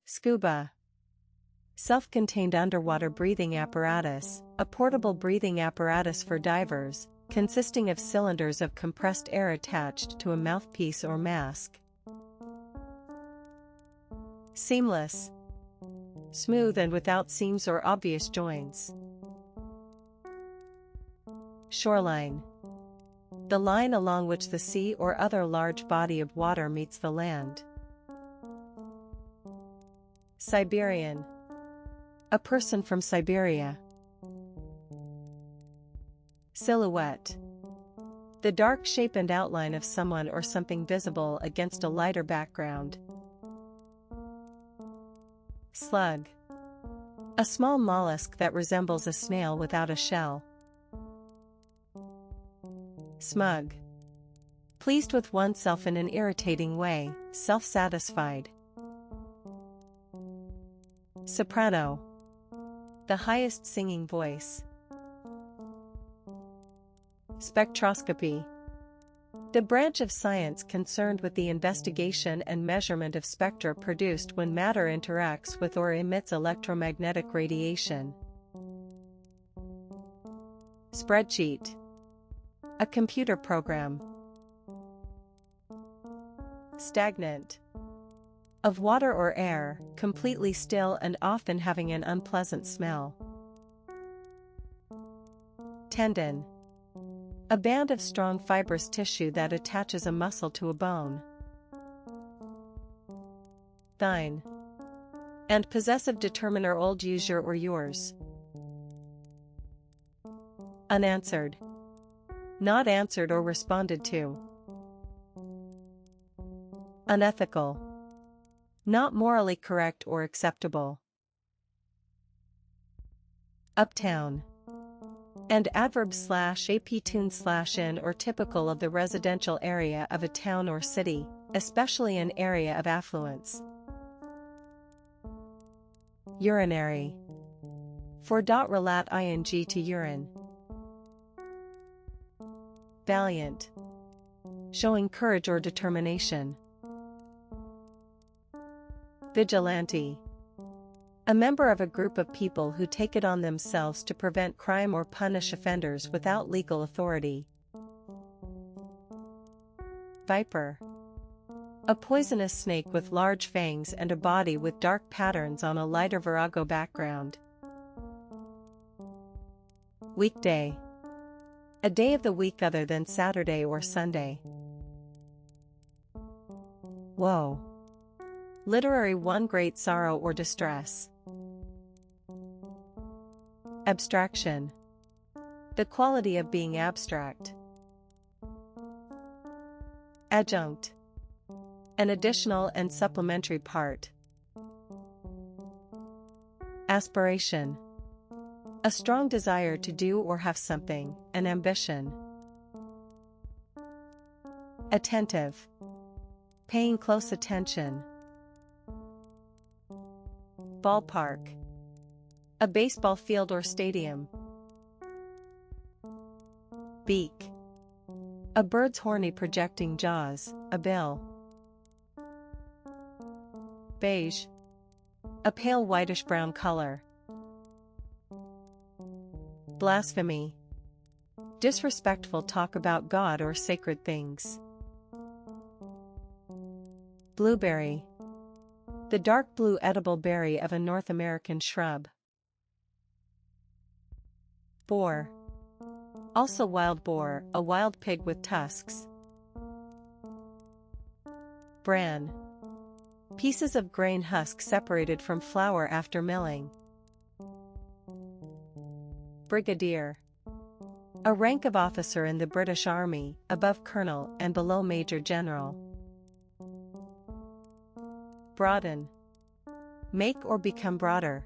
Scuba. Self-contained underwater breathing apparatus, a portable breathing apparatus for divers, consisting of cylinders of compressed air attached to a mouthpiece or mask. Seamless. Smooth and without seams or obvious joints. Shoreline. The line along which the sea or other large body of water meets the land. Siberian. A person from Siberia. Silhouette. The dark shape and outline of someone or something visible against a lighter background. Slug. A small mollusk that resembles a snail without a shell. Smug. Pleased with oneself in an irritating way, self-satisfied. Soprano. The highest singing voice. Spectroscopy. The branch of science concerned with the investigation and measurement of spectra produced when matter interacts with or emits electromagnetic radiation. Spreadsheet. A computer program. Stagnant. Of water or air, completely still and often having an unpleasant smell. Tendon. A band of strong fibrous tissue that attaches a muscle to a bone. Thine. And possessive determiner old use your or yours. Unanswered. Not answered or responded to. Unethical. Not morally correct or acceptable. Uptown. And adverb /ap tune /in or typical of the residential area of a town or city, especially an area of affluence. Urinary. For .relat ing to urine. Valiant. Showing courage or determination. Vigilante. A member of a group of people who take it on themselves to prevent crime or punish offenders without legal authority. Viper. A poisonous snake with large fangs and a body with dark patterns on a lighter virago background. Weekday. A day of the week other than Saturday or Sunday. Woe. Literary one great sorrow or distress. Abstraction. The quality of being abstract. Adjunct. An additional and supplementary part. Aspiration. A strong desire to do or have something, an ambition. Attentive. Paying close attention. Ballpark. A baseball field or stadium. Beak. A bird's horny projecting jaws, a bill. Beige. A pale whitish-brown color. Blasphemy. Disrespectful talk about God or sacred things. Blueberry. The dark blue edible berry of a North American shrub. Boar. Also wild boar, a wild pig with tusks. Bran. Pieces of grain husk separated from flour after milling. Brigadier. A rank of officer in the British Army, above colonel and below major general. Broaden. Make or become broader.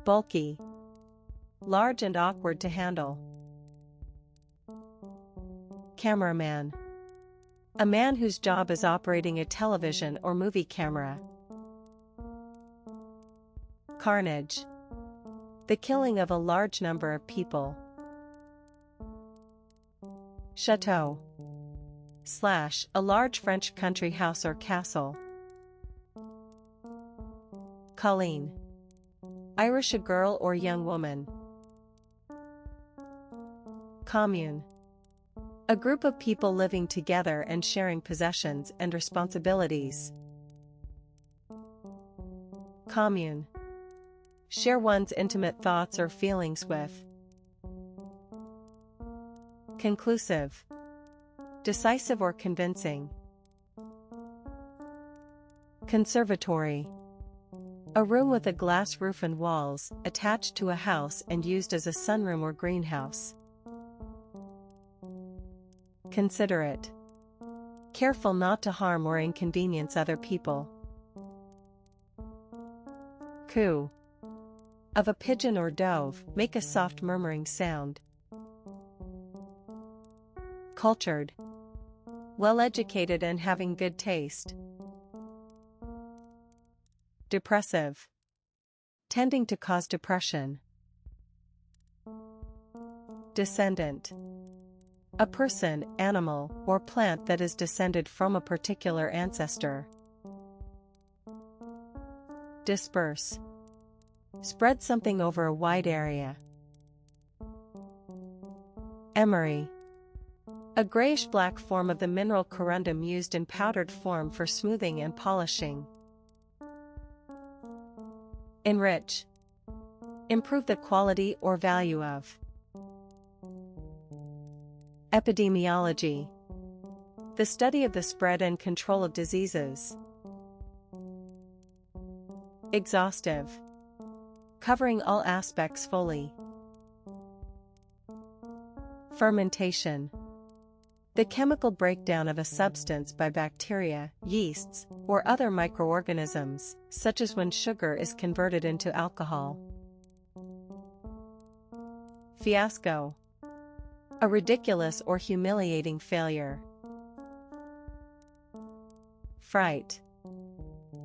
Bulky. Large and awkward to handle. Cameraman. A man whose job is operating a television or movie camera. Carnage. The killing of a large number of people. Chateau. A large French country house or castle. Colleen. Irish, a girl or young woman. Commune. A group of people living together and sharing possessions and responsibilities. Commune. Share one's intimate thoughts or feelings with. Conclusive. Decisive or convincing. Conservatory. A room with a glass roof and walls, attached to a house and used as a sunroom or greenhouse. Considerate. Careful not to harm or inconvenience other people. Coo. Of a pigeon or dove, make a soft murmuring sound. Cultured. Well-educated and having good taste. Depressive. Tending to cause depression. Descendant. A person, animal, or plant that is descended from a particular ancestor. Disperse. Spread something over a wide area. Emery. A grayish-black form of the mineral corundum used in powdered form for smoothing and polishing. Enrich. Improve the quality or value of. Epidemiology. The study of the spread and control of diseases. Exhaustive. Covering all aspects fully. Fermentation. The chemical breakdown of a substance by bacteria, yeasts, or other microorganisms, such as when sugar is converted into alcohol. Fiasco. A ridiculous or humiliating failure. Fright.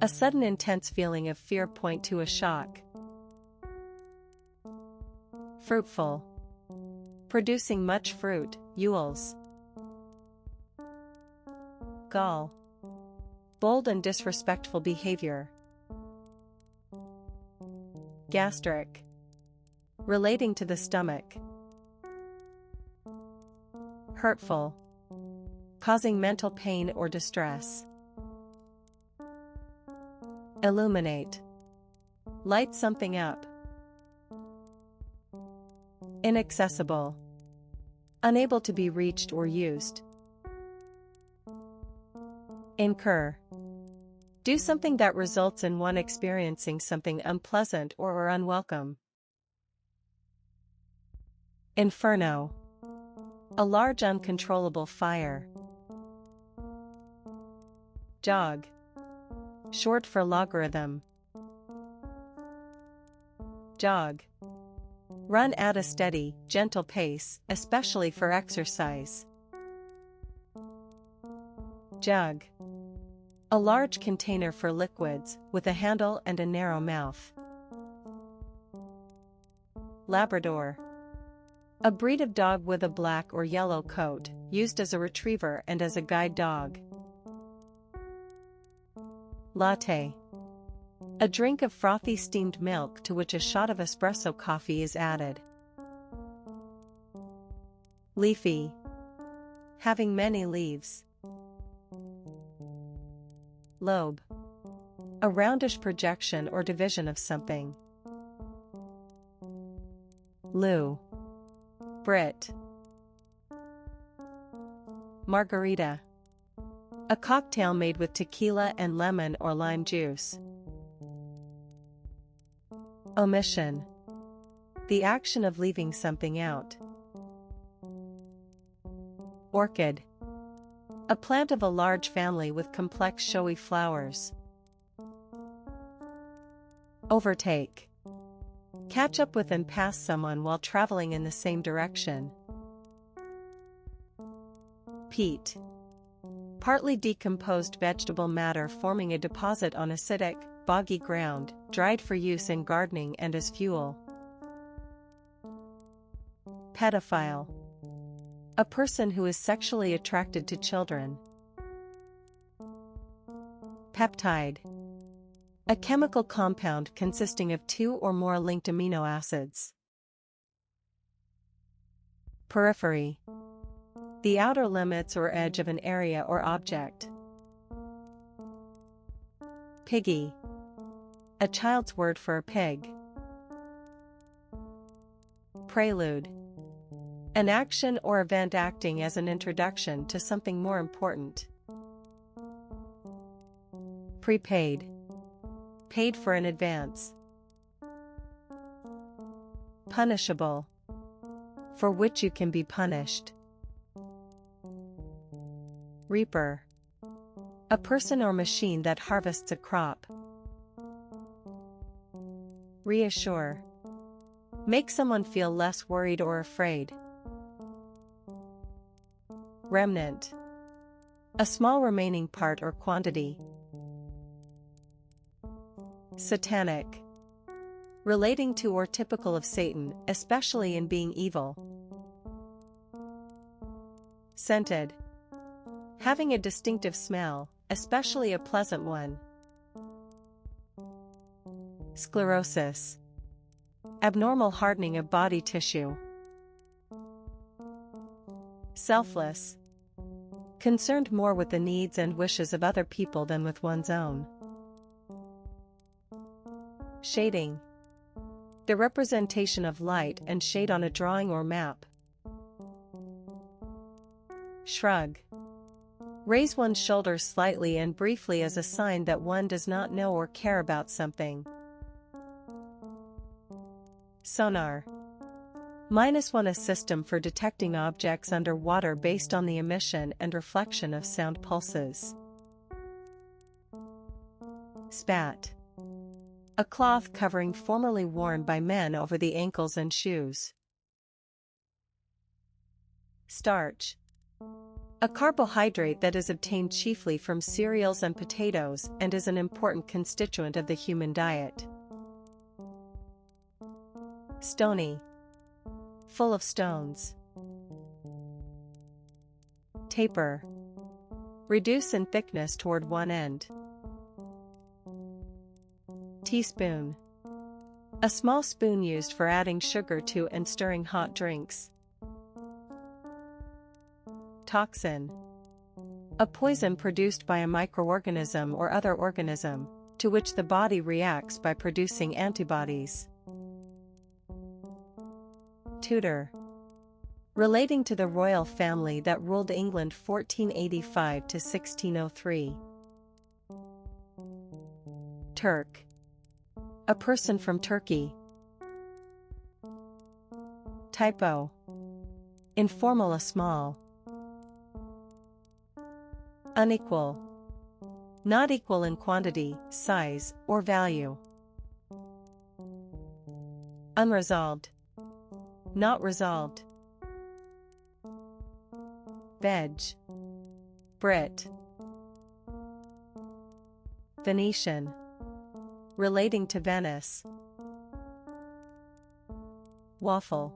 A sudden intense feeling of fear point to a shock. Fruitful. Producing much fruit, Yules. Gall. Bold and disrespectful behavior. Gastric. Relating to the stomach. Hurtful. Causing mental pain or distress. Illuminate. Light something up. Inaccessible. Unable to be reached or used. Incur. Do something that results in one experiencing something unpleasant or unwelcome. Inferno. A large uncontrollable fire. Jog. Short for logarithm. Jog. Run at a steady, gentle pace, especially for exercise. Jug. A large container for liquids, with a handle and a narrow mouth. Labrador. A breed of dog with a black or yellow coat, used as a retriever and as a guide dog. Latte. A drink of frothy steamed milk to which a shot of espresso coffee is added. Leafy. Having many leaves. Lobe. A roundish projection or division of something. Lou. Brit. Margarita. A cocktail made with tequila and lemon or lime juice. Omission. The action of leaving something out. Orchid. A plant of a large family with complex showy flowers. Overtake. Catch up with and pass someone while traveling in the same direction. Peat. Partly decomposed vegetable matter forming a deposit on acidic, boggy ground, dried for use in gardening and as fuel. Pedophile. A person who is sexually attracted to children. Peptide. A chemical compound consisting of two or more linked amino acids. Periphery. The outer limits or edge of an area or object. Piggy. A child's word for a pig. Prelude. An action or event acting as an introduction to something more important. Prepaid. Paid for in advance. Punishable. For which you can be punished. Reaper. A person or machine that harvests a crop. Reassure. Make someone feel less worried or afraid. Remnant. A small remaining part or quantity. Satanic. Relating to or typical of Satan, especially in being evil. Scented. Having a distinctive smell, especially a pleasant one. Sclerosis. Abnormal hardening of body tissue. Selfless. Concerned more with the needs and wishes of other people than with one's own. Shading. The representation of light and shade on a drawing or map. Shrug. Raise one's shoulders slightly and briefly as a sign that one does not know or care about something. Sonar. -1 A system for detecting objects under water based on the emission and reflection of sound pulses. Spat. A cloth covering formerly worn by men over the ankles and shoes. Starch. A carbohydrate that is obtained chiefly from cereals and potatoes and is an important constituent of the human diet. Stony. Full of stones. Taper. Reduce in thickness toward one end. Teaspoon. A small spoon used for adding sugar to and stirring hot drinks. Toxin. A poison produced by a microorganism or other organism, to which the body reacts by producing antibodies. Tudor. Relating to the royal family that ruled England 1485 to 1603. Turk. A person from Turkey. Typo. Informal, a small. Unequal. Not equal in quantity, size, or value. Unresolved. Not resolved. Veg. Brit. Venetian. Relating to Venice. Waffle.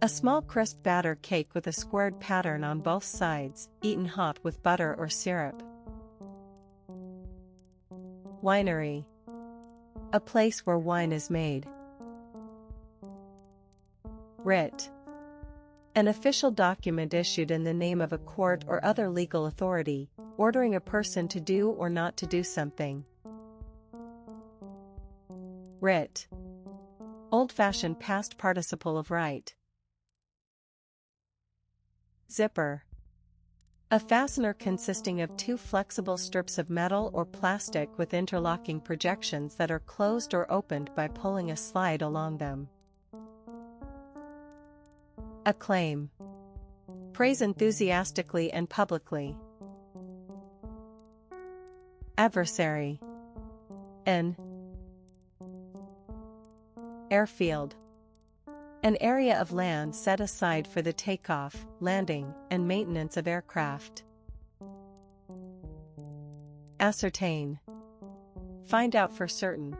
A small crisp batter cake with a squared pattern on both sides, eaten hot with butter or syrup. Winery. A place where wine is made. Writ. An official document issued in the name of a court or other legal authority, ordering a person to do or not to do something. Writ. Old-fashioned past participle of right. Zipper. A fastener consisting of two flexible strips of metal or plastic with interlocking projections that are closed or opened by pulling a slide along them. Acclaim. Praise enthusiastically and publicly. Adversary. An airfield. An area of land set aside for the takeoff, landing, and maintenance of aircraft. Ascertain. Find out for certain.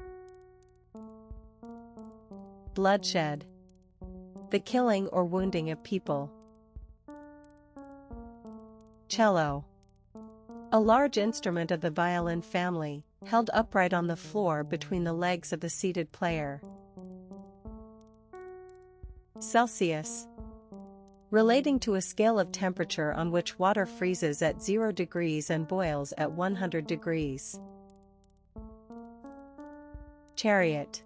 Bloodshed. The killing or wounding of people. Cello. A large instrument of the violin family, held upright on the floor between the legs of the seated player. Celsius. Relating to a scale of temperature on which water freezes at 0 degrees and boils at 100 degrees. Chariot.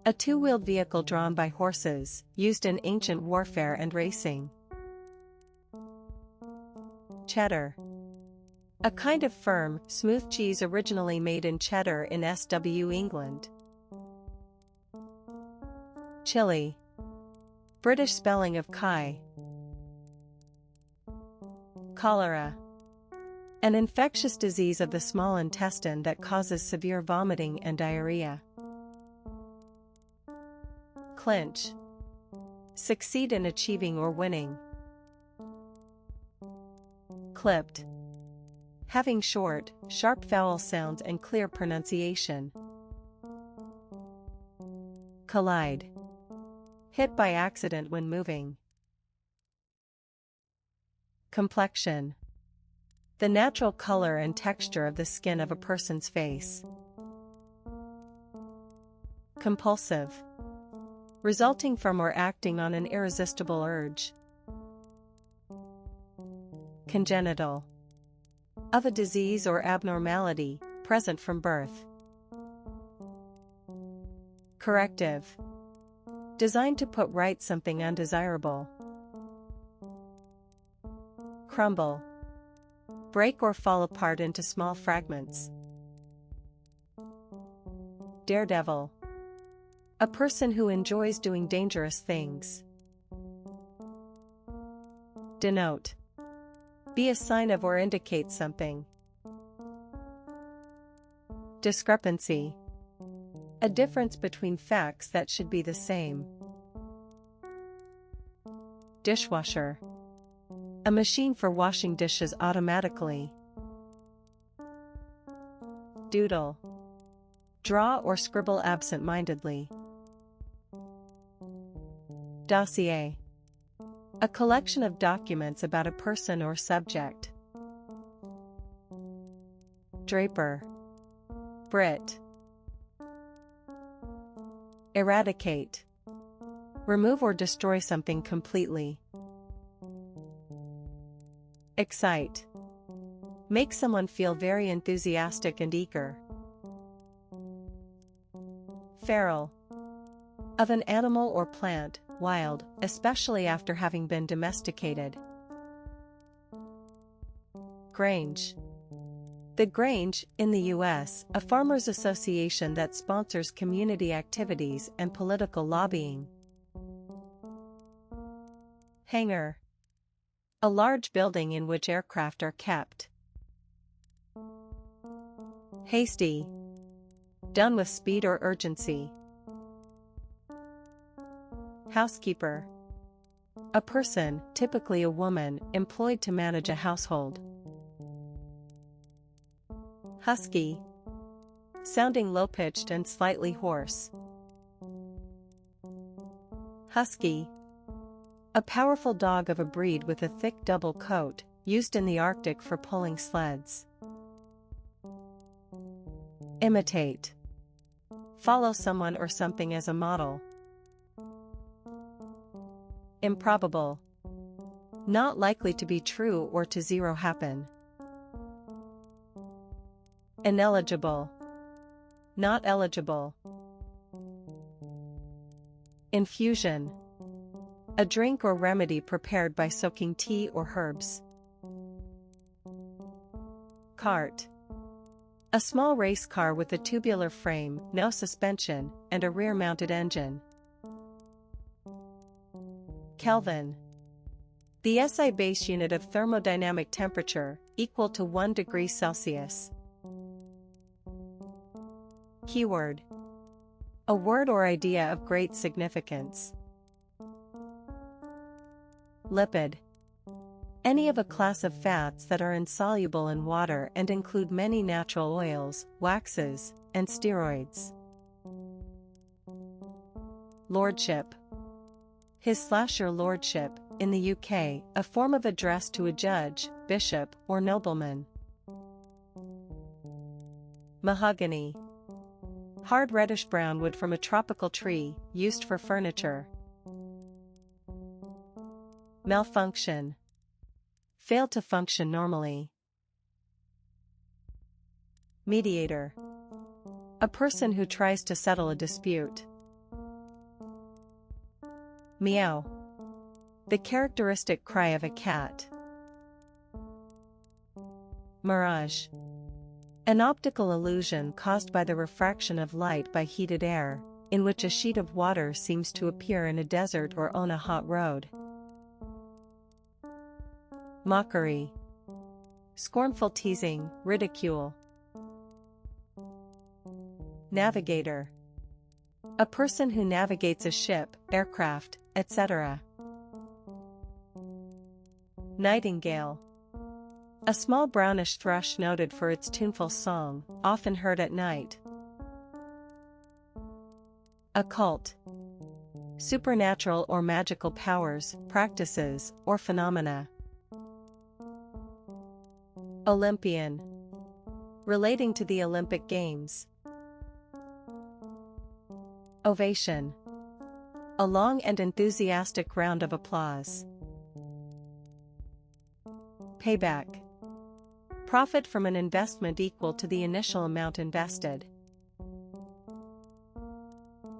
A two-wheeled vehicle drawn by horses, used in ancient warfare and racing. Cheddar. A kind of firm, smooth cheese originally made in Cheddar in SW England. Chili. British spelling of Chi. Cholera. An infectious disease of the small intestine that causes severe vomiting and diarrhea. Clinch. Succeed in achieving or winning. Clipped. Having short, sharp vowel sounds and clear pronunciation. Collide. Hit by accident when moving. Complexion. The natural color and texture of the skin of a person's face. Compulsive. Resulting from or acting on an irresistible urge. Congenital. Of a disease or abnormality, present from birth. Corrective. Designed to put right something undesirable. Crumble. Break or fall apart into small fragments. Daredevil. A person who enjoys doing dangerous things. Denote. Be a sign of or indicate something. Discrepancy. A difference between facts that should be the same. Dishwasher. A machine for washing dishes automatically. Doodle. Draw or scribble absent-mindedly. Dossier. A collection of documents about a person or subject. Draper. Brit. Eradicate. Remove or destroy something completely. Excite. Make someone feel very enthusiastic and eager. Feral. Of an animal or plant, wild, especially after having been domesticated. Grange. The Grange, in the U.S., a farmers' association that sponsors community activities and political lobbying. Hangar. A large building in which aircraft are kept. Hasty. Done with speed or urgency. Housekeeper. A person, typically a woman, employed to manage a household. Husky. Sounding low-pitched and slightly hoarse. Husky. A powerful dog of a breed with a thick double coat, used in the Arctic for pulling sleds. Imitate. Follow someone or something as a model. Improbable. Not likely to be true or to zero happen. Ineligible. Not eligible. Infusion. A drink or remedy prepared by soaking tea or herbs. Cart. A small race car with a tubular frame, no suspension, and a rear-mounted engine. Kelvin. The SI base unit of thermodynamic temperature, equal to 1 degree Celsius. Keyword. A word or idea of great significance. Lipid. Any of a class of fats that are insoluble in water and include many natural oils, waxes, and steroids. Lordship. His/your lordship, in the UK, a form of address to a judge, bishop, or nobleman. Mahogany. Hard reddish-brown wood from a tropical tree, used for furniture. Malfunction. Fail to function normally. Mediator. A person who tries to settle a dispute. Meow. The characteristic cry of a cat. Mirage. An optical illusion caused by the refraction of light by heated air, in which a sheet of water seems to appear in a desert or on a hot road. Mockery. Scornful teasing, ridicule. Navigator. A person who navigates a ship, aircraft, etc. Nightingale. A small brownish thrush noted for its tuneful song, often heard at night. Occult. Supernatural or magical powers, practices, or phenomena. Olympian. Relating to the Olympic Games. Ovation. A long and enthusiastic round of applause. Payback. Profit from an investment equal to the initial amount invested.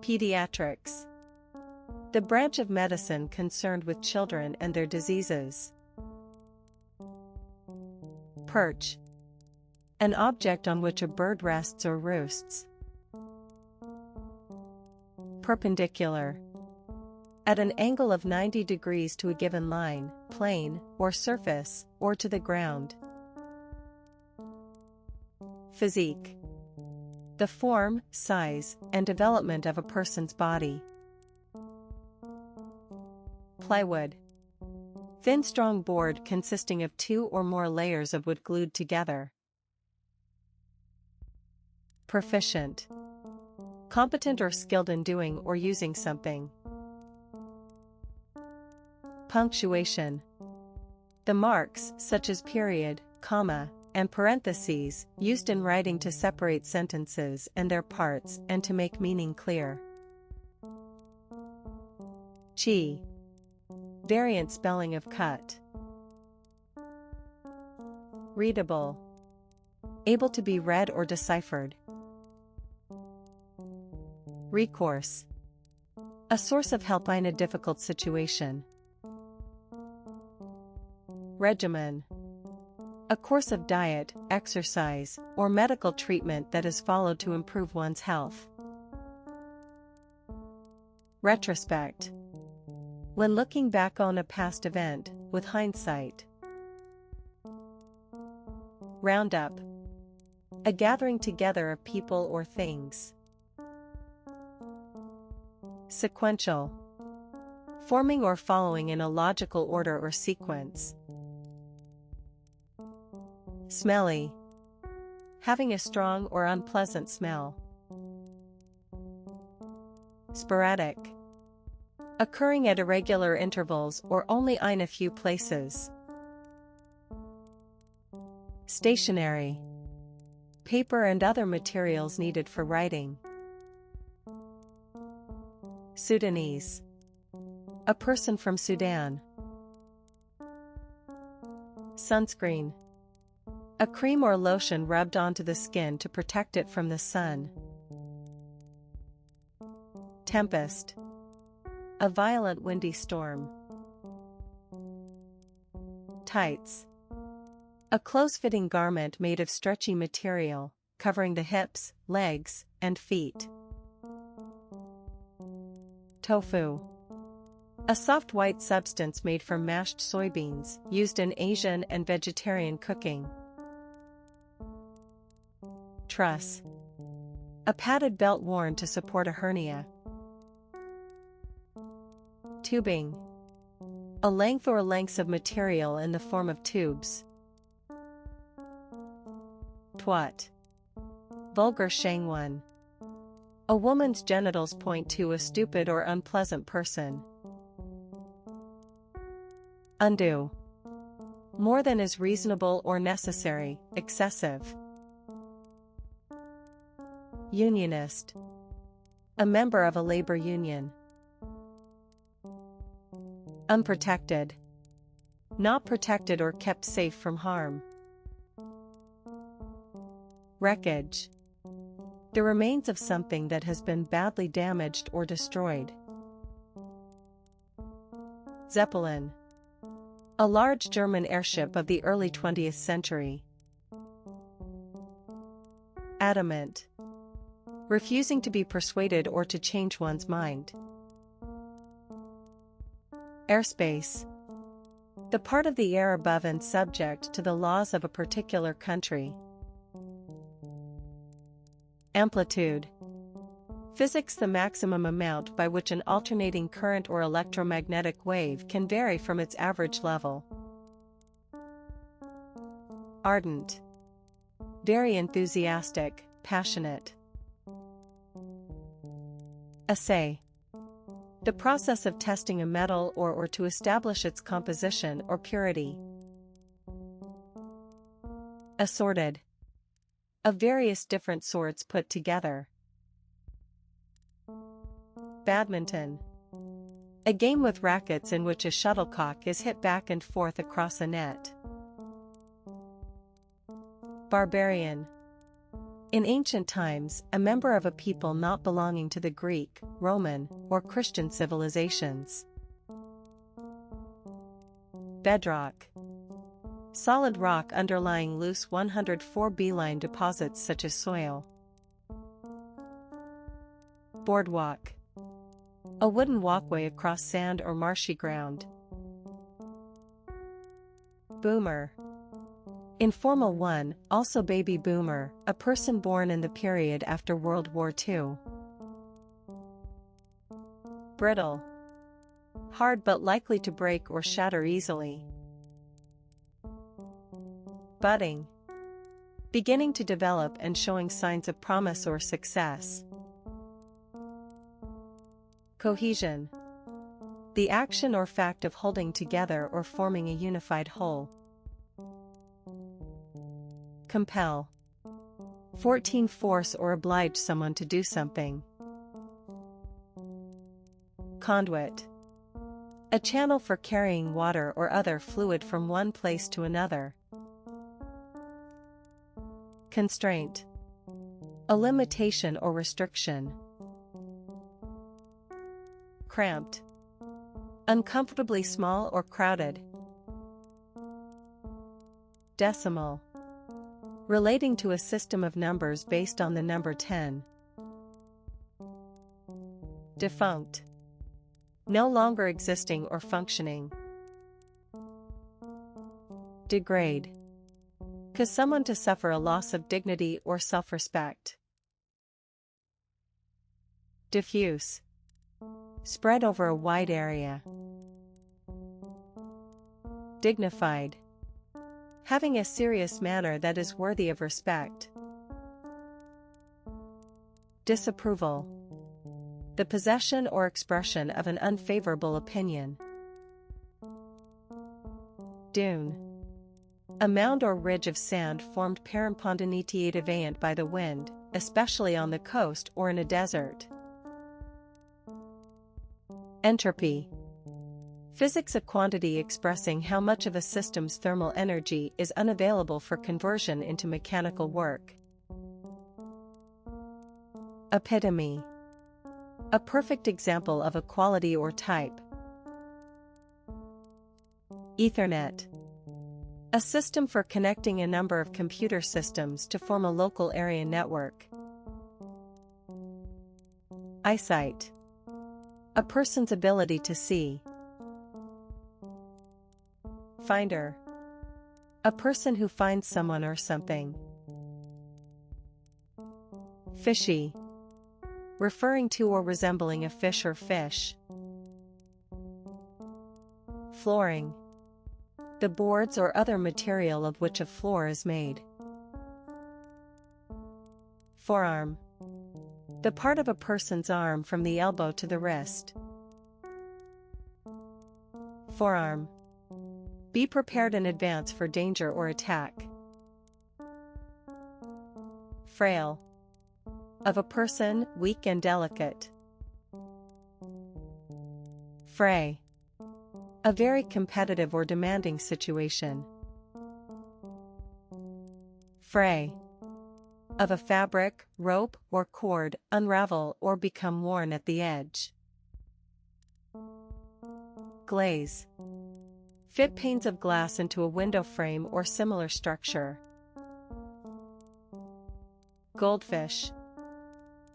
Pediatrics. The branch of medicine concerned with children and their diseases. Perch. An object on which a bird rests or roosts. Perpendicular. At an angle of 90 degrees to a given line, plane, or surface, or to the ground. Physique. The form, size, and development of a person's body. Plywood. Thin strong board consisting of 2 or more layers of wood glued together. Proficient. Competent or skilled in doing or using something. Punctuation. The marks, such as period, comma, and parentheses, used in writing to separate sentences and their parts and to make meaning clear. Chi. Variant spelling of cut. Readable. Able to be read or deciphered. Recourse. A source of help in a difficult situation. Regimen. A course of diet, exercise, or medical treatment that is followed to improve one's health. Retrospect. When looking back on a past event, with hindsight. Roundup. A gathering together of people or things. Sequential. Forming or following in a logical order or sequence. Smelly. Having a strong or unpleasant smell. Sporadic. Occurring at irregular intervals or only in a few places. Stationery. Paper and other materials needed for writing. Sudanese. A person from Sudan. Sunscreen. A cream or lotion rubbed onto the skin to protect it from the sun. Tempest. A violent windy storm. Tights. A close-fitting garment made of stretchy material, covering the hips, legs, and feet. Tofu. A soft white substance made from mashed soybeans, used in Asian and vegetarian cooking. Truss. A padded belt worn to support a hernia. Tubing. A length or lengths of material in the form of tubes. Twat. Vulgar shangwan. A woman's genitals point to a stupid or unpleasant person. Undue. More than is reasonable or necessary, excessive. Unionist. A member of a labor union. Unprotected. Not protected or kept safe from harm. Wreckage. The remains of something that has been badly damaged or destroyed. Zeppelin. A large German airship of the early 20th century. Adamant. Refusing to be persuaded or to change one's mind. Airspace. The part of the air above and subject to the laws of a particular country. Amplitude. Physics: the maximum amount by which an alternating current or electromagnetic wave can vary from its average level. Ardent. Very enthusiastic, passionate. Assay. The process of testing a metal or to establish its composition or purity. Assorted. Of various different sorts put together. Badminton. A game with rackets in which a shuttlecock is hit back and forth across a net. Barbarian. In ancient times, a member of a people not belonging to the Greek, Roman, or Christian civilizations. Bedrock. Solid rock underlying loose 104B-line deposits such as soil. Boardwalk. A wooden walkway across sand or marshy ground. Boomer. Informal one, also baby boomer, a person born in the period after World War II. Brittle. Hard but likely to break or shatter easily. Budding. Beginning to develop and showing signs of promise or success. Cohesion. The action or fact of holding together or forming a unified whole. Compel. 14 force or oblige someone to do something. Conduit. A channel for carrying water or other fluid from one place to another. Constraint. A limitation or restriction. Cramped. Uncomfortably small or crowded. Decimal. Relating to a system of numbers based on the number 10. Defunct. No longer existing or functioning. Degrade. Cause someone to suffer a loss of dignity or self-respect. Diffuse. Spread over a wide area. Dignified. Having a serious manner that is worthy of respect. Disapproval. The possession or expression of an unfavorable opinion. Dune. A mound or ridge of sand formed peripontinitiativant by the wind, especially on the coast or in a desert. Entropy. Physics: a quantity expressing how much of a system's thermal energy is unavailable for conversion into mechanical work. Epitome. A perfect example of a quality or type. Ethernet. A system for connecting a number of computer systems to form a local area network. Eyesight. A person's ability to see. Finder. A person who finds someone or something. Fishy. Referring to or resembling a fish or fish. Flooring. The boards or other material of which a floor is made. Forearm. The part of a person's arm from the elbow to the wrist. Forearm. Be prepared in advance for danger or attack. Frail. Of a person, weak and delicate. Fray. A very competitive or demanding situation. Fray. Of a fabric, rope, or cord, unravel or become worn at the edge. Glaze. Fit panes of glass into a window frame or similar structure. Goldfish.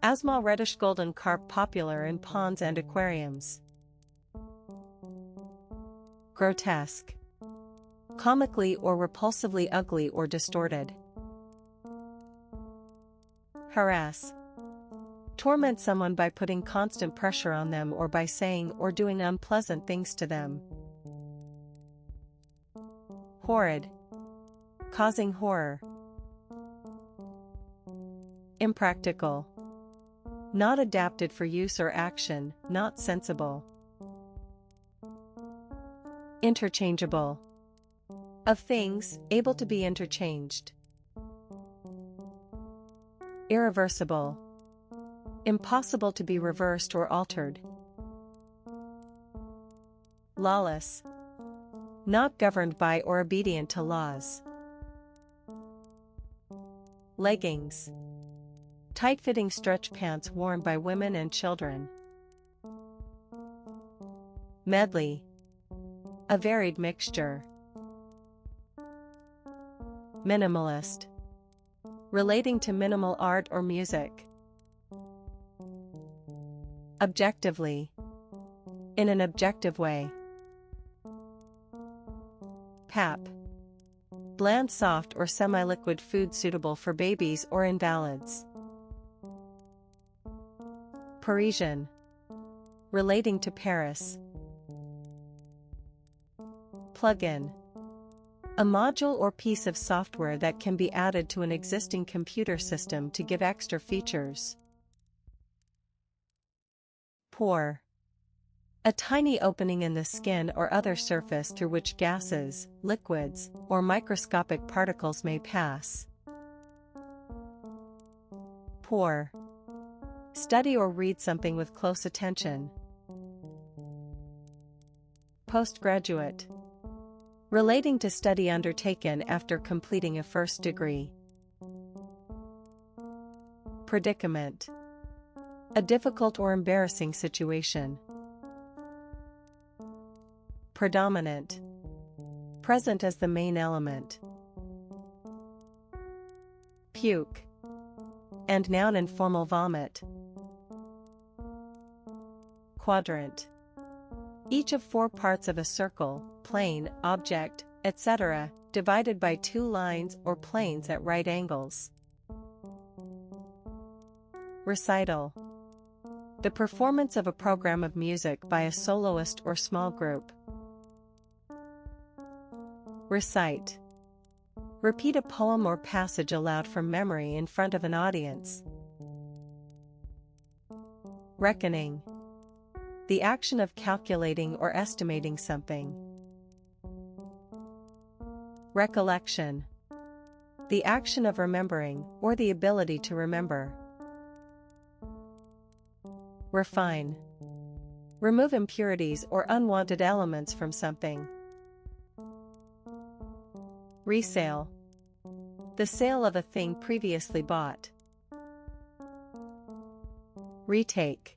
A small reddish golden carp popular in ponds and aquariums. Grotesque. Comically or repulsively ugly or distorted. Harass. Torment someone by putting constant pressure on them or by saying or doing unpleasant things to them. Horrid. Causing horror. Impractical. Not adapted for use or action, not sensible. Interchangeable. Of things, able to be interchanged. Irreversible. Impossible to be reversed or altered. Lawless. Not governed by or obedient to laws. Leggings. Tight-fitting stretch pants worn by women and children. Medley. A varied mixture. Minimalist. Relating to minimal art or music. Objectively. In an objective way. Pap. Bland, soft or semi-liquid food suitable for babies or invalids. Parisian. Relating to Paris. Plug-in. A module or piece of software that can be added to an existing computer system to give extra features. Pore. A tiny opening in the skin or other surface through which gases, liquids, or microscopic particles may pass. Pore. Study or read something with close attention. Postgraduate. Relating to study undertaken after completing a first degree. Predicament. A difficult or embarrassing situation. Predominant. Present as the main element. Puke. And noun informal vomit. Quadrant. Each of 4 parts of a circle, plane, object, etc., divided by 2 lines or planes at right angles. Recital. The performance of a program of music by a soloist or small group. Recite. Repeat a poem or passage aloud from memory in front of an audience. Reckoning. The action of calculating or estimating something. Recollection. The action of remembering, or the ability to remember. Refine. Remove impurities or unwanted elements from something. Resale. The sale of a thing previously bought. Retake.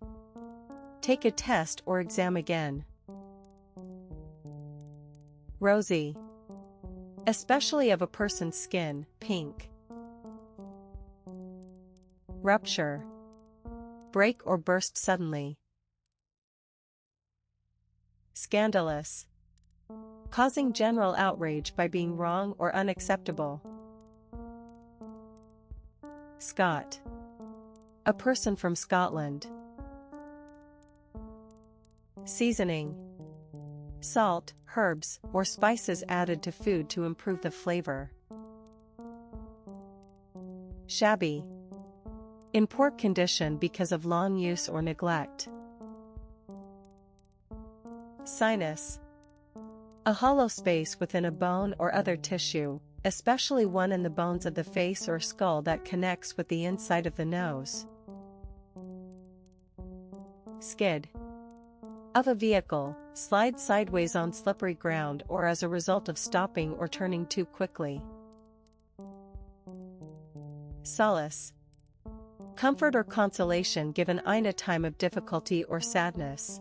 Take a test or exam again. Rosy. Especially of a person's skin, pink. Rupture. Break or burst suddenly. Scandalous. Causing general outrage by being wrong or unacceptable. Scot. A person from Scotland. Seasoning. Salt, herbs, or spices added to food to improve the flavor. Shabby. In poor condition because of long use or neglect. Sinus. A hollow space within a bone or other tissue, especially one in the bones of the face or skull that connects with the inside of the nose. Skid. Of a vehicle, slide sideways on slippery ground or as a result of stopping or turning too quickly. Solace. Comfort or consolation given in a time of difficulty or sadness.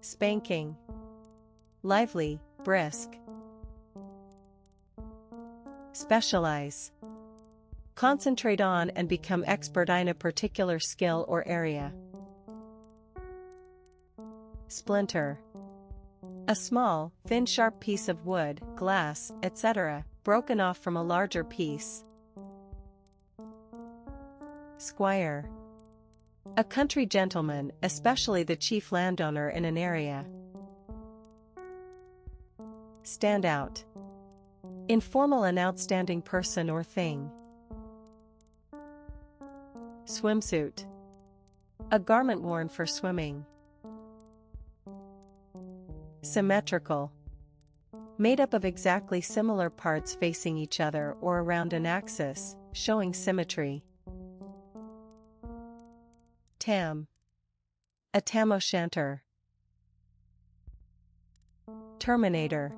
Spanking. Lively, brisk. Specialize. Concentrate on and become expert in a particular skill or area. Splinter. A small, thin sharp piece of wood, glass, etc., broken off from a larger piece. Squire. A country gentleman, especially the chief landowner in an area. Stand out. Informal and outstanding person or thing. Swimsuit. A garment worn for swimming. Symmetrical. Made up of exactly similar parts facing each other or around an axis, showing symmetry. Tam. A tam o'shanter. Terminator.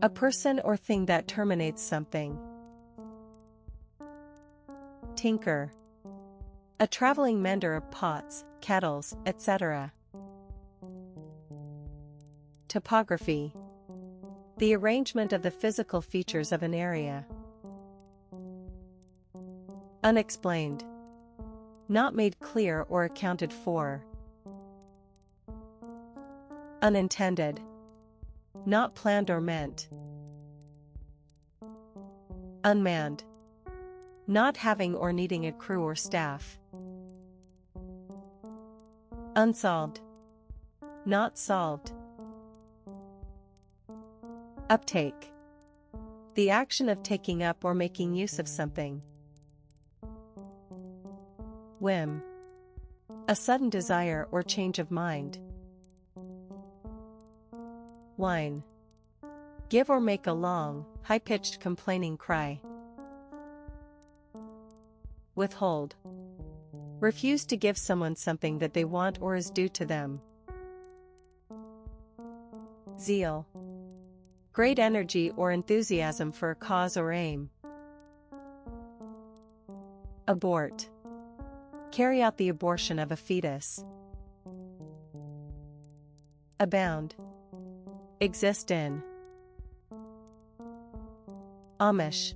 A person or thing that terminates something. Tinker. A traveling mender of pots, kettles, etc. Topography. The arrangement of the physical features of an area. Unexplained. Not made clear or accounted for. Unintended. Not planned or meant. Unmanned. Not having or needing a crew or staff. Unsolved. Not solved. Uptake. The action of taking up or making use of something. Whim. A sudden desire or change of mind. Whine. Give or make a long, high-pitched complaining cry. Withhold. Refuse to give someone something that they want or is due to them. Zeal. Great energy or enthusiasm for a cause or aim. Abort. Carry out the abortion of a fetus. Abound. Exist in. Amish.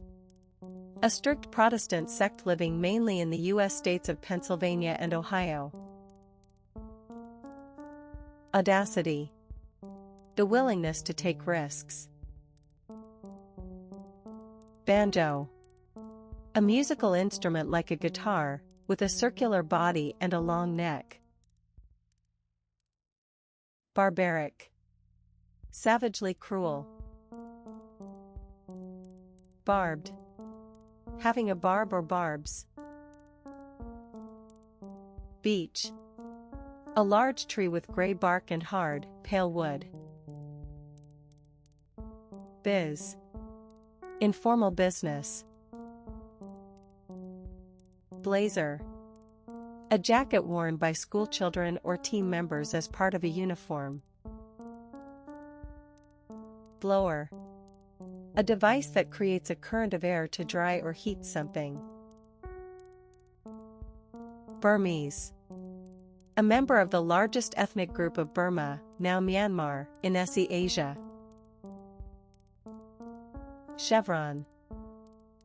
A strict Protestant sect living mainly in the U.S. states of Pennsylvania and Ohio. Audacity. The willingness to take risks. Banjo. A musical instrument like a guitar, with a circular body and a long neck. Barbaric. Savagely cruel. Barbed. Having a barb or barbs. Beech. A large tree with gray bark and hard, pale wood. Biz. Informal business. Blazer. A jacket worn by schoolchildren or team members as part of a uniform. Blower. A device that creates a current of air to dry or heat something. Burmese. A member of the largest ethnic group of Burma, now Myanmar, in SE Asia. Chevron.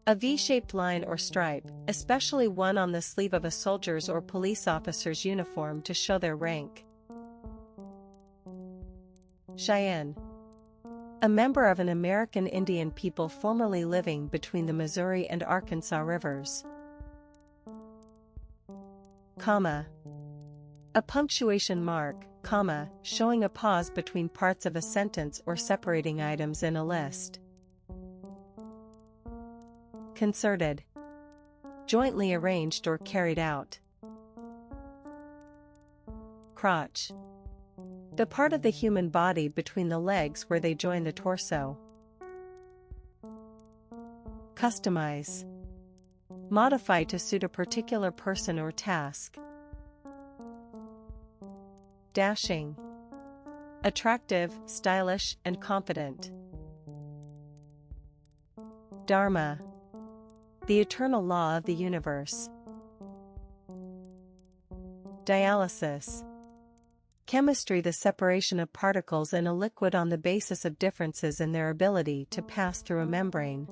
A V-shaped line or stripe, especially one on the sleeve of a soldier's or police officer's uniform to show their rank. Cheyenne. A member of an American Indian people formerly living between the Missouri and Arkansas rivers. Comma. A punctuation mark, comma, showing a pause between parts of a sentence or separating items in a list. Concerted. Jointly arranged or carried out. Crotch. The part of the human body between the legs where they join the torso. Customize. Modify to suit a particular person or task. Dashing. Attractive, stylish, and confident. Dharma. The eternal law of the universe. Dialysis. Chemistry, the separation of particles in a liquid on the basis of differences in their ability to pass through a membrane.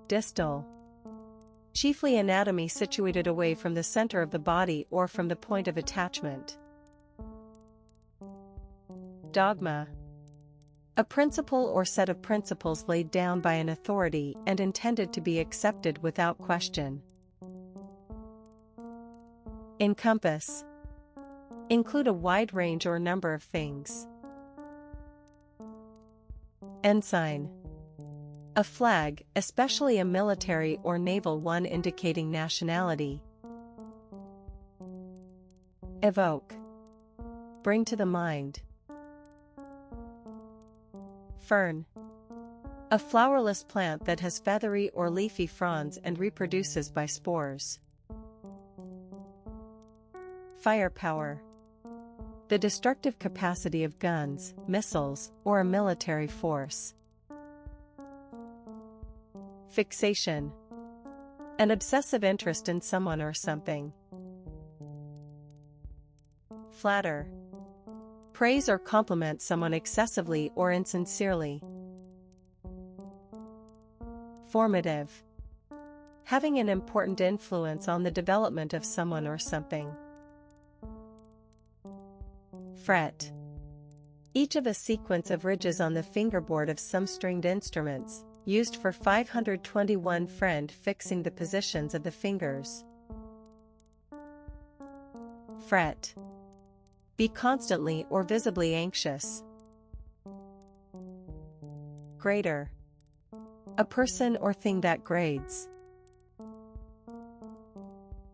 Distal. Chiefly anatomy situated away from the center of the body or from the point of attachment. Dogma. A principle or set of principles laid down by an authority and intended to be accepted without question. Encompass. Include a wide range or number of things. Ensign. A flag, especially a military or naval one indicating nationality. Evoke. Bring to the mind. Fern. A flowerless plant that has feathery or leafy fronds and reproduces by spores. Firepower. The destructive capacity of guns, missiles, or a military force. Fixation. An obsessive interest in someone or something. Flatter. Praise or compliment someone excessively or insincerely. Formative. Having an important influence on the development of someone or something. Fret. Each of a sequence of ridges on the fingerboard of some stringed instruments, used for 521 friend fixing the positions of the fingers. Fret. Be constantly or visibly anxious. Grader. A person or thing that grades.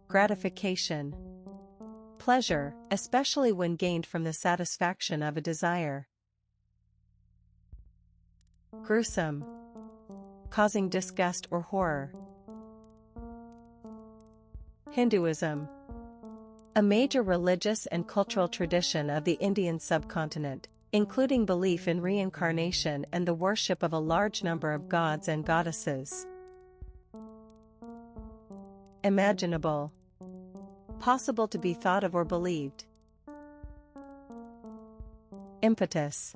Gratification. Pleasure, especially when gained from the satisfaction of a desire. Gruesome. Causing disgust or horror. Hinduism. A major religious and cultural tradition of the Indian subcontinent, including belief in reincarnation and the worship of a large number of gods and goddesses. Imaginable. Possible to be thought of or believed. Impetus.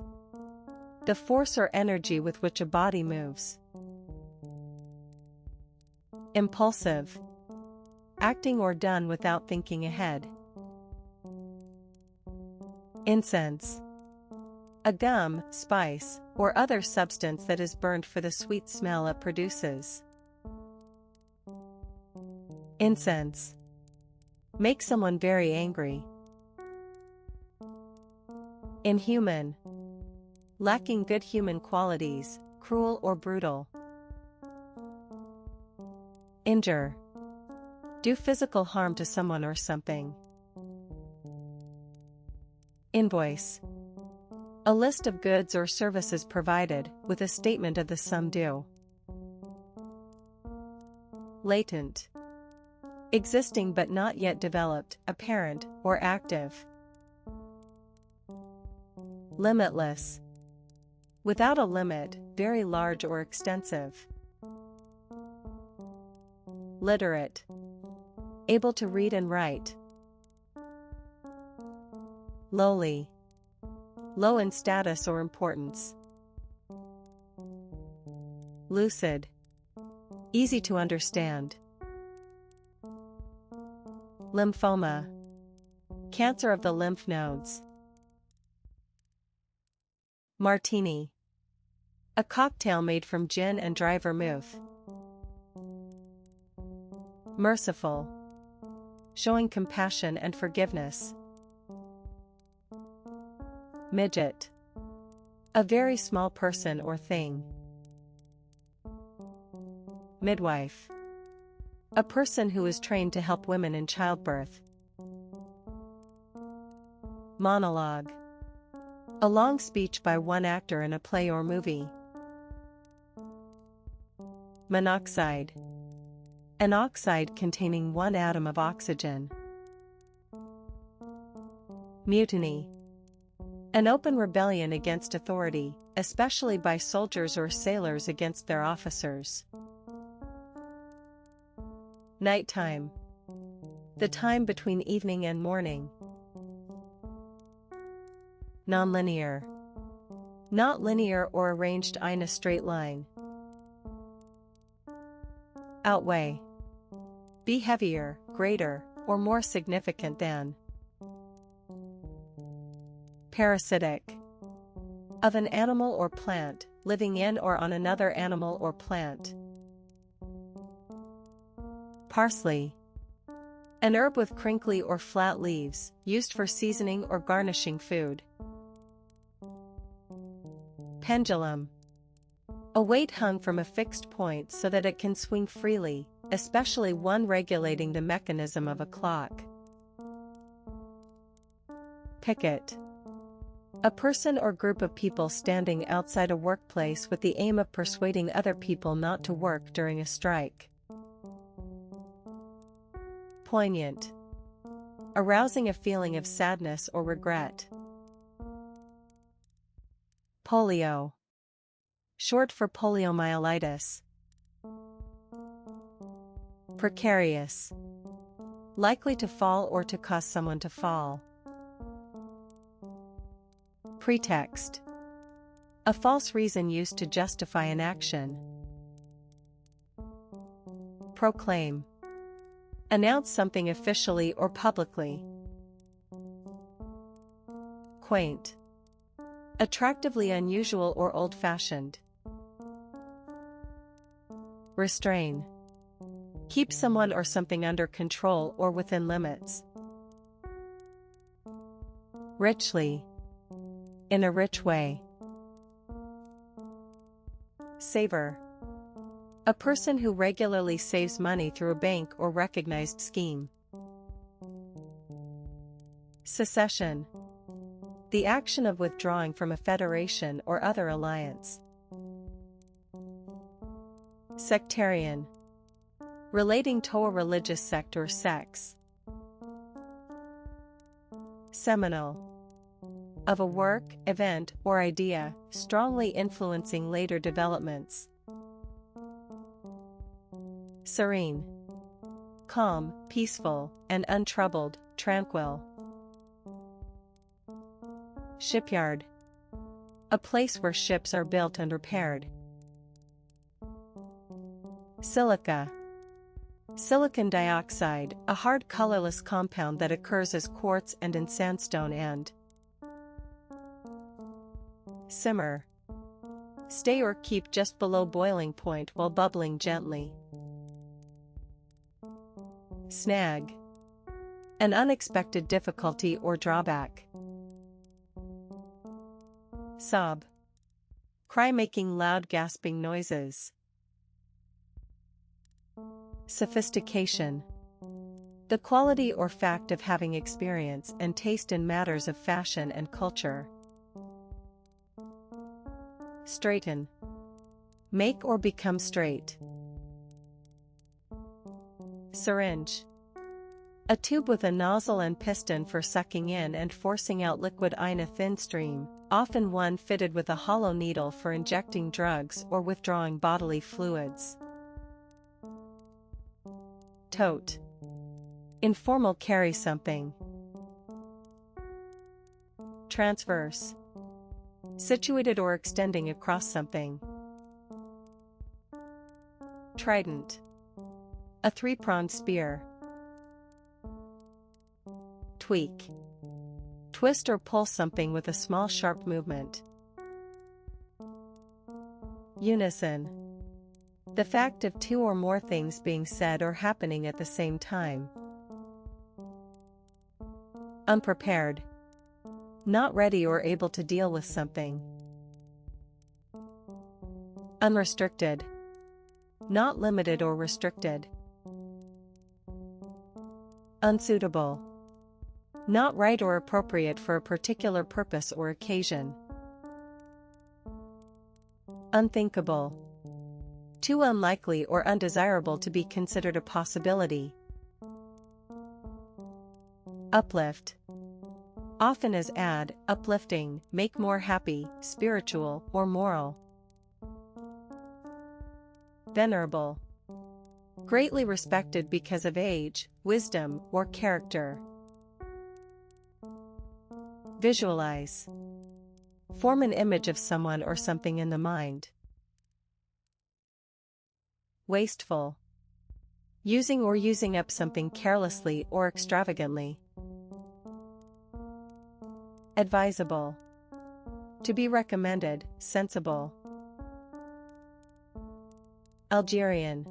The force or energy with which a body moves. Impulsive. Acting or done without thinking ahead. Incense. A gum, spice, or other substance that is burned for the sweet smell it produces. Incense. Make someone very angry. Inhuman. Lacking good human qualities, cruel or brutal. Injure. Do physical harm to someone or something. Invoice. A list of goods or services provided, with a statement of the sum due. Latent. Existing but not yet developed, apparent, or active. Limitless. Without a limit, very large or extensive. Literate. Able to read and write. Lowly. Low in status or importance. Lucid. Easy to understand. Lymphoma. Cancer of the lymph nodes. Martini. A cocktail made from gin and dry vermouth. Merciful. Showing compassion and forgiveness. Midget. A very small person or thing. Midwife. A person who is trained to help women in childbirth. Monologue. A long speech by one actor in a play or movie. Monoxide. An oxide containing one atom of oxygen. Mutiny. An open rebellion against authority, especially by soldiers or sailors against their officers. Nighttime. The time between evening and morning. Nonlinear. Not linear or arranged in a straight line. Outweigh. Be heavier, greater, or more significant than. Parasitic. Of an animal or plant, living in or on another animal or plant. Parsley. An herb with crinkly or flat leaves, used for seasoning or garnishing food. Pendulum. A weight hung from a fixed point so that it can swing freely, especially one regulating the mechanism of a clock. Picket. A person or group of people standing outside a workplace with the aim of persuading other people not to work during a strike. Poignant. Arousing a feeling of sadness or regret. Polio. Short for poliomyelitis. Precarious. Likely to fall or to cause someone to fall. Pretext. A false reason used to justify an action. Proclaim. Announce something officially or publicly. Quaint. Attractively unusual or old-fashioned. Restrain. Keep someone or something under control or within limits. Richly. In a rich way. Saver. A person who regularly saves money through a bank or recognized scheme. Secession. The action of withdrawing from a federation or other alliance. Sectarian. Relating to a religious sect or sects. Seminal. Of a work, event, or idea, strongly influencing later developments. Serene. Calm, peaceful, and untroubled, tranquil. Shipyard. A place where ships are built and repaired. Silica. Silicon dioxide, a hard colorless compound that occurs as quartz and in sandstone and. Simmer. Stay or keep just below boiling point while bubbling gently. Snag. An unexpected difficulty or drawback. Sob. Cry making loud gasping noises. Sophistication. The quality or fact of having experience and taste in matters of fashion and culture. Straighten. Make or become straight. Syringe. A tube with a nozzle and piston for sucking in and forcing out liquid in a thin stream, often one fitted with a hollow needle for injecting drugs or withdrawing bodily fluids. Tote. Informal carry something. Transverse. Situated or extending across something. Trident. A three-pronged spear. Tweak. Twist or pull something with a small sharp movement. Unison. The fact of two or more things being said or happening at the same time. Unprepared. Not ready or able to deal with something. Unrestricted. Not limited or restricted. Unsuitable. Not right or appropriate for a particular purpose or occasion. Unthinkable. Too unlikely or undesirable to be considered a possibility. Uplift. often as add, uplifting, make more happy, spiritual, or moral. Venerable. Greatly respected because of age, wisdom, or character. Visualize. Form an image of someone or something in the mind. Wasteful. Using up something carelessly or extravagantly. Advisable. To be recommended, sensible. Algerian.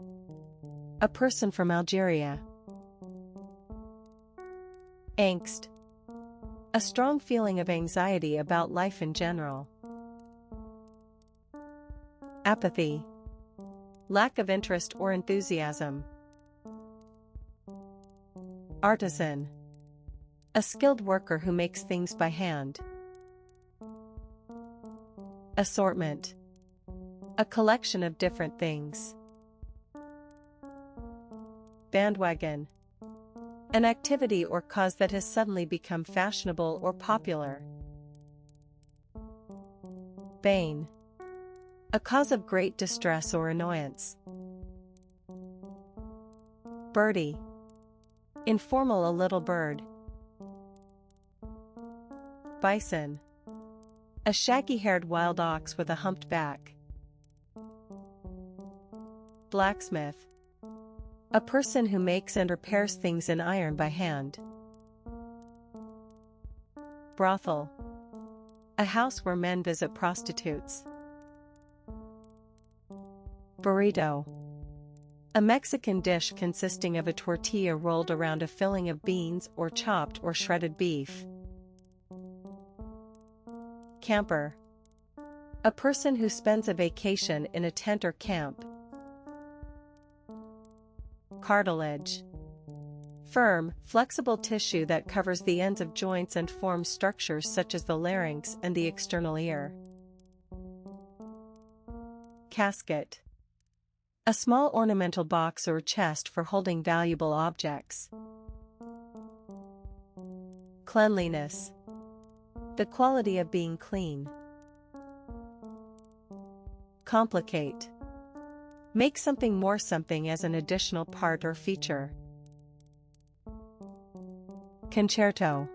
A person from Algeria. Angst. A strong feeling of anxiety about life in general. Apathy. Lack of interest or enthusiasm. Artisan. A skilled worker who makes things by hand. Assortment. A collection of different things. Bandwagon. An activity or cause that has suddenly become fashionable or popular. Bane. A cause of great distress or annoyance. Birdie. Informal, a little bird. Bison. A shaggy-haired wild ox with a humped back. Blacksmith. A person who makes and repairs things in iron by hand. Brothel. A house where men visit prostitutes. Burrito. A Mexican dish consisting of a tortilla rolled around a filling of beans or chopped or shredded beef. Camper. A person who spends a vacation in a tent or camp. Cartilage. Firm, flexible tissue that covers the ends of joints and forms structures such as the larynx and the external ear. Casket. A small ornamental box or chest for holding valuable objects. Cleanliness. The quality of being clean. Complicate. Make something more something as an additional part or feature. Concerto.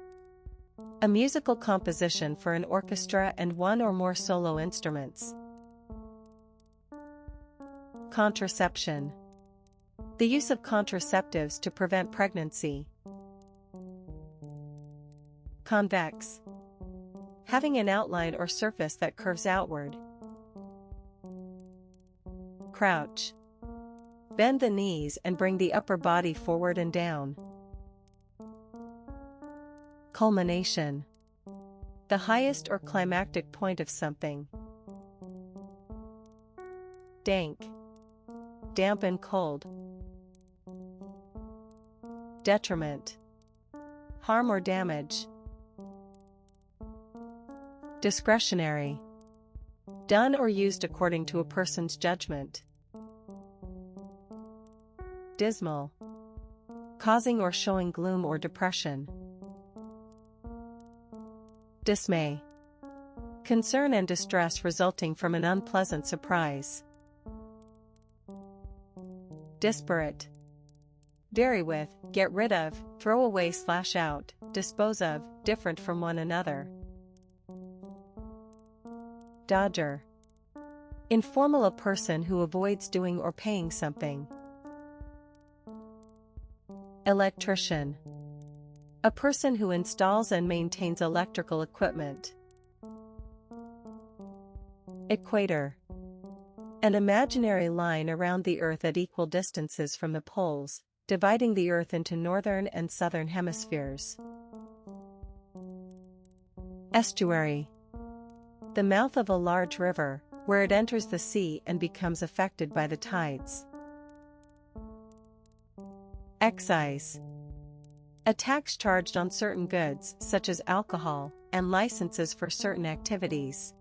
A musical composition for an orchestra and one or more solo instruments. Contraception. The use of contraceptives to prevent pregnancy. Convex. Having an outline or surface that curves outward. Crouch. Bend the knees and bring the upper body forward and down. Culmination. The highest or climactic point of something. Dank. Damp and cold. Detriment. Harm or damage. Discretionary. Done or used according to a person's judgment. Dismal. Causing or showing gloom or depression. Dismay. Concern and distress resulting from an unpleasant surprise. Disparate. Vary with, get rid of, throw away / out, dispose of, different from one another. Dodger. Informal, a person who avoids doing or paying something. Electrician. A person who installs and maintains electrical equipment. Equator. An imaginary line around the Earth at equal distances from the poles, dividing the Earth into northern and southern hemispheres. Estuary. The mouth of a large river, where it enters the sea and becomes affected by the tides. Excise. A tax charged on certain goods such as alcohol, and licenses for certain activities.